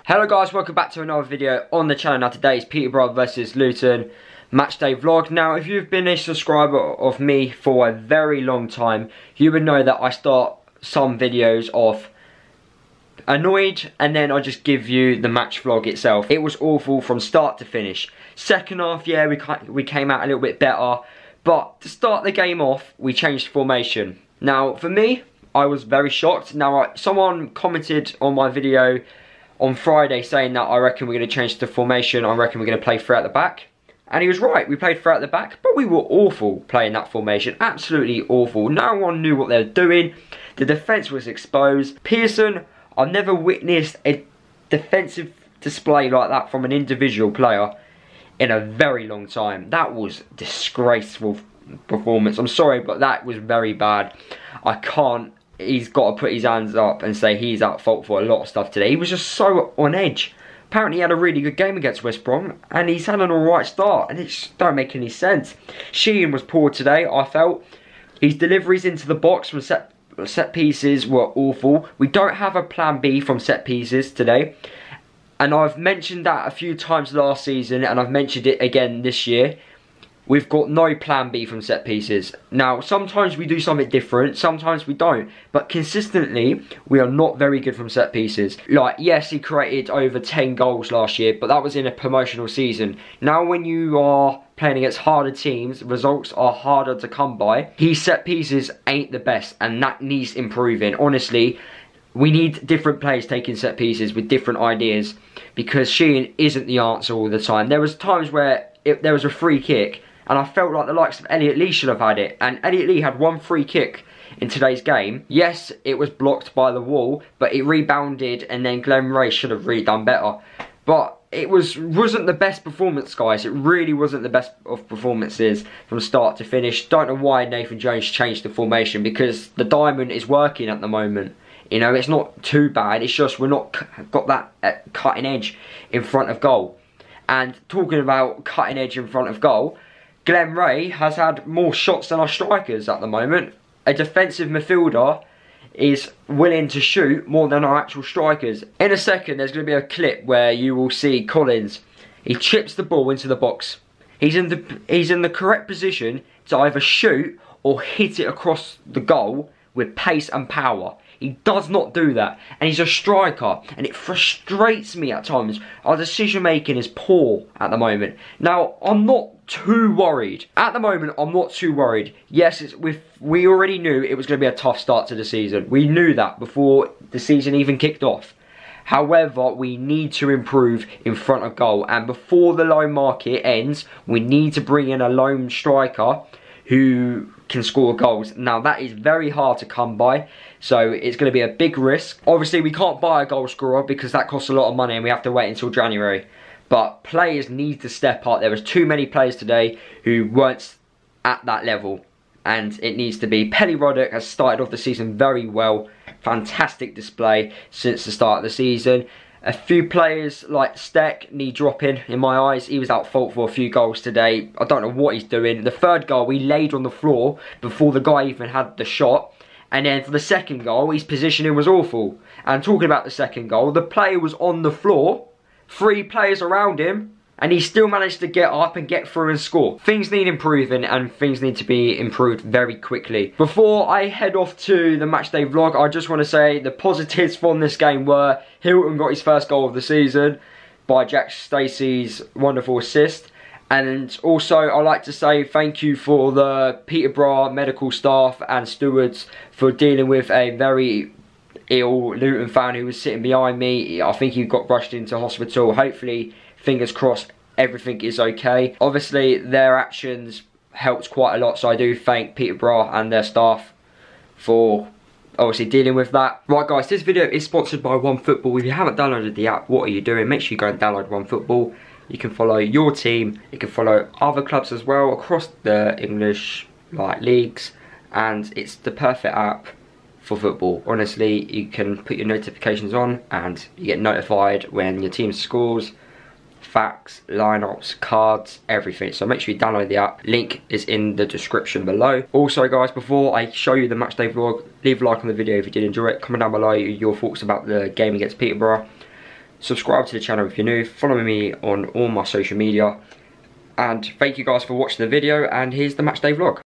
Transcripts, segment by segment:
Hello guys, welcome back to another video on the channel. Now today is Peterborough versus Luton matchday vlog. Now if you've been a subscriber of me for a very long time, you would know that I start some videos off annoyed and then I just give you the match vlog itself. It was awful from start to finish. Second half, yeah, we came out a little bit better, but to start the game off, we changed formation. Now for me, I was very shocked. Now someone commented on my video on Friday saying that I reckon we're going to change the formation, I reckon we're going to play three at the back. And he was right, we played three at the back, but we were awful playing that formation, absolutely awful. No one knew what they were doing, the defence was exposed. Pearson, I've never witnessed a defensive display like that from an individual player in a very long time. That was disgraceful performance. I'm sorry, but that was very bad. He's got to put his hands up and say he's at fault for a lot of stuff today. He was just so on edge. Apparently he had a really good game against West Brom and he's had an alright start and it just don't make any sense. Sheehan was poor today, I felt. His deliveries into the box from set pieces were awful. We don't have a plan B from set pieces today. And I've mentioned that a few times last season and I've mentioned it again this year. We've got no plan B from set pieces. Now, sometimes we do something different, sometimes we don't. But consistently, we are not very good from set pieces. Like, yes, he created over 10 goals last year, but that was in a promotional season. Now, when you are playing against harder teams, results are harder to come by. His set pieces ain't the best, and that needs improving. Honestly, we need different players taking set pieces with different ideas, because Sheehan isn't the answer all the time. There was times where there was a free kick, and I felt like the likes of Elliot Lee should have had it. And Elliot Lee had one free kick in today's game. Yes, it was blocked by the wall, but it rebounded and then Glenn Ray should have really done better. But it wasn't the best performance, guys. It really wasn't the best of performances from start to finish. Don't know why Nathan Jones changed the formation, because the diamond is working at the moment. You know, it's not too bad. It's just we're not got that cutting edge in front of goal. And talking about cutting edge in front of goal, Glenn Ray has had more shots than our strikers at the moment. A defensive midfielder is willing to shoot more than our actual strikers. In a second, there's going to be a clip where you will see Collins. He chips the ball into the box. He's in the correct position to either shoot or hit it across the goal with pace and power. He does not do that, and he's a striker, and it frustrates me at times. Our decision making is poor at the moment. Now, I'm not too worried. At the moment, I'm not too worried. Yes, we already knew it was going to be a tough start to the season. We knew that before the season even kicked off. However, we need to improve in front of goal, and before the loan market ends, we need to bring in a loan striker who can score goals. Now that is very hard to come by, so it's going to be a big risk. Obviously we can't buy a goal scorer because that costs a lot of money and we have to wait until January. But players need to step up. There was too many players today who weren't at that level, and it needs to be. Pelly Roddick has started off the season very well. Fantastic display since the start of the season. A few players like Steck need dropping in my eyes. He was out fault for a few goals today. I don't know what he's doing. The third goal, we laid on the floor before the guy even had the shot. And then for the second goal, his positioning was awful. And talking about the second goal, the player was on the floor, 3 players around him, and he still managed to get up and get through and score. Things need improving, and things need to be improved very quickly. Before I head off to the matchday vlog, I just want to say the positives from this game were Hilton got his first goal of the season by Jack Stacey's wonderful assist. And also I'd like to say thank you for the Peterborough medical staff and stewards for dealing with a very ill Luton fan who was sitting behind me. I think he got rushed into hospital. Hopefully, fingers crossed, everything is okay. Obviously, their actions helped quite a lot, so I do thank Peterborough and their staff for obviously dealing with that. Right guys, this video is sponsored by OneFootball. If you haven't downloaded the app, what are you doing? Make sure you go and download OneFootball. You can follow your team, you can follow other clubs as well across the English leagues, and it's the perfect app for football. Honestly, you can put your notifications on and you get notified when your team scores, facts, lineups, cards, everything. So make sure you download the app. Link is in the description below. Also guys, before I show you the matchday vlog, leave a like on the video if you did enjoy it. Comment down below your thoughts about the game against Peterborough. subscribe to the channel if you're new, follow me on all my social media, and thank you guys for watching the video, and here's the matchday vlog.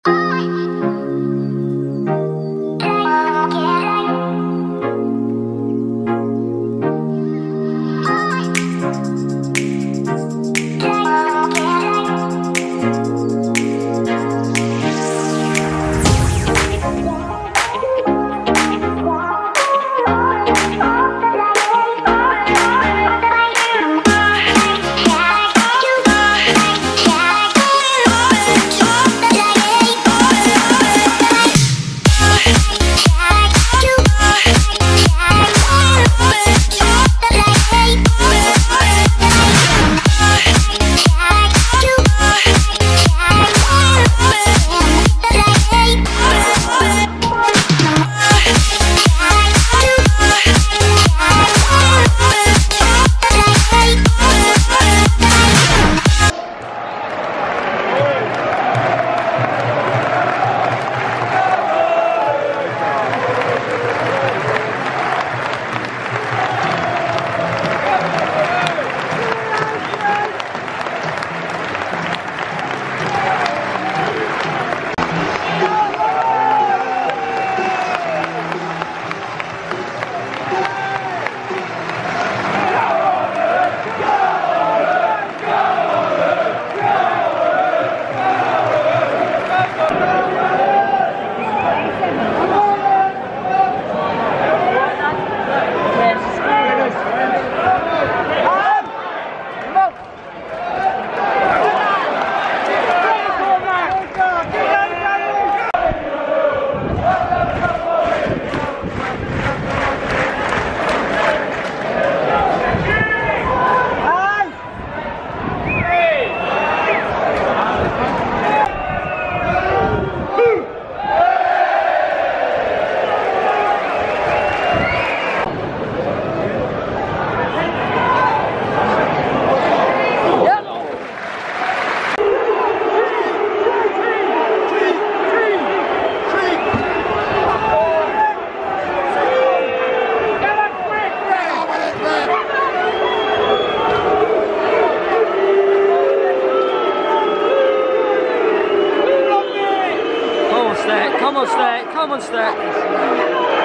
Come on, Stack.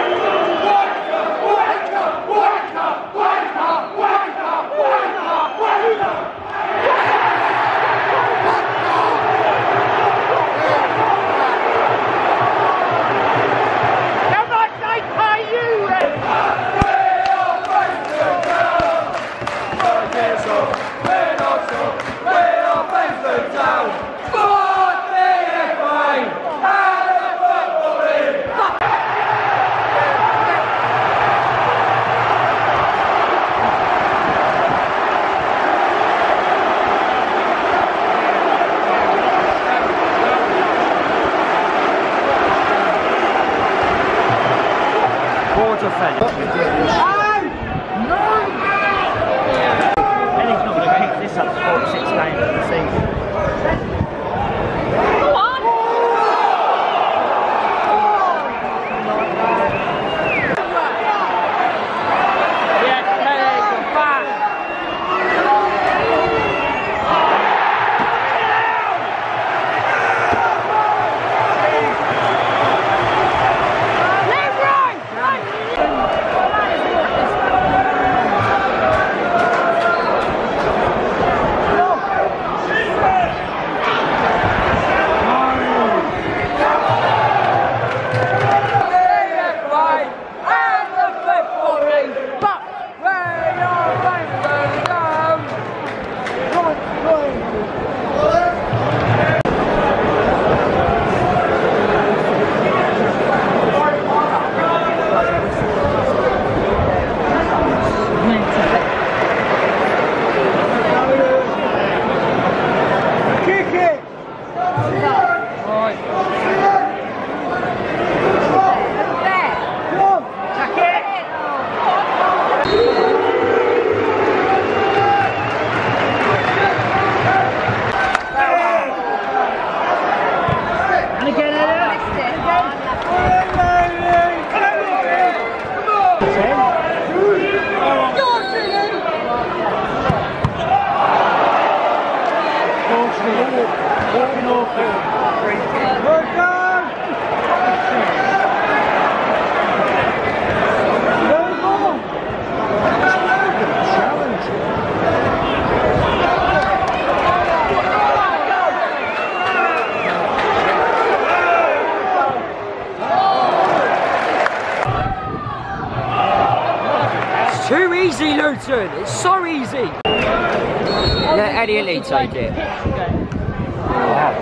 easy, Luton. It's so easy. Let Eddie and Lee take it. Wow.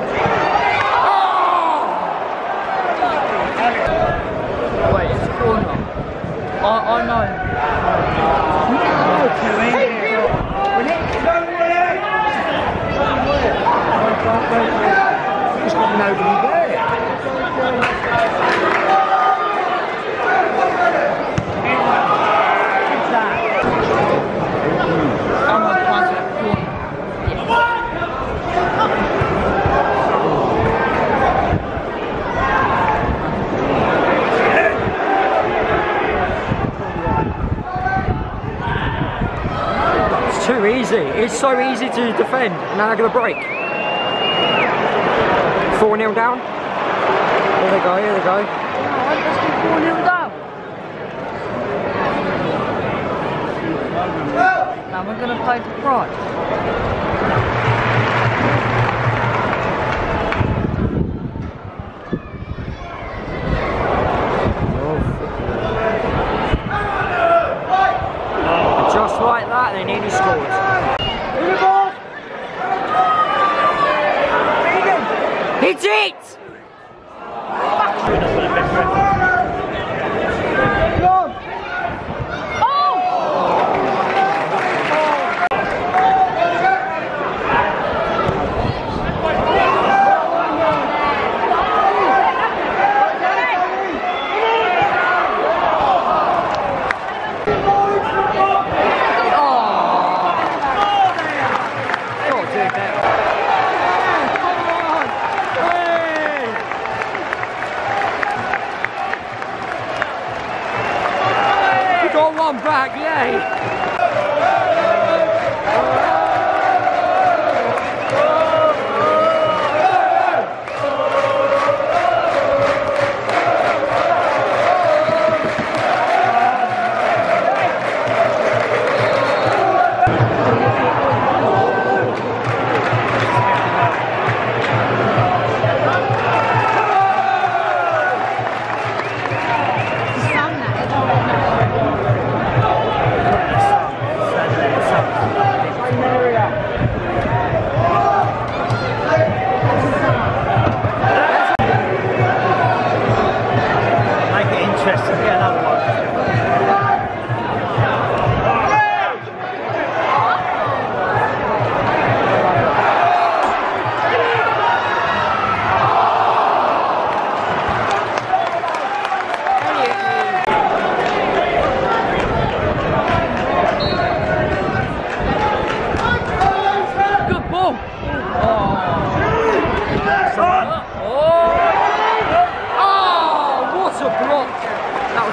Oh! Wait, it's a corner. I know. There's got nobody there. It's too easy. It's so easy to defend. Now they're going to break. 4-0 down. Here they go, here they go. Let's do 4-0 down. Now we're going to play to pride. Just like that, they nearly scored. Hit it! Got one back, yay!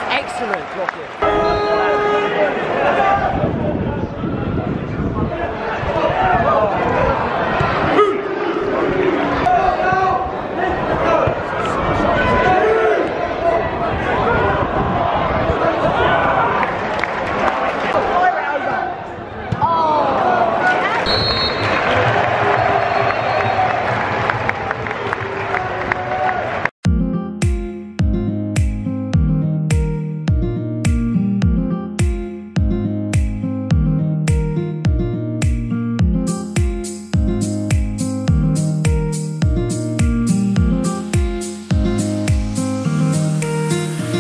Excellent blocking.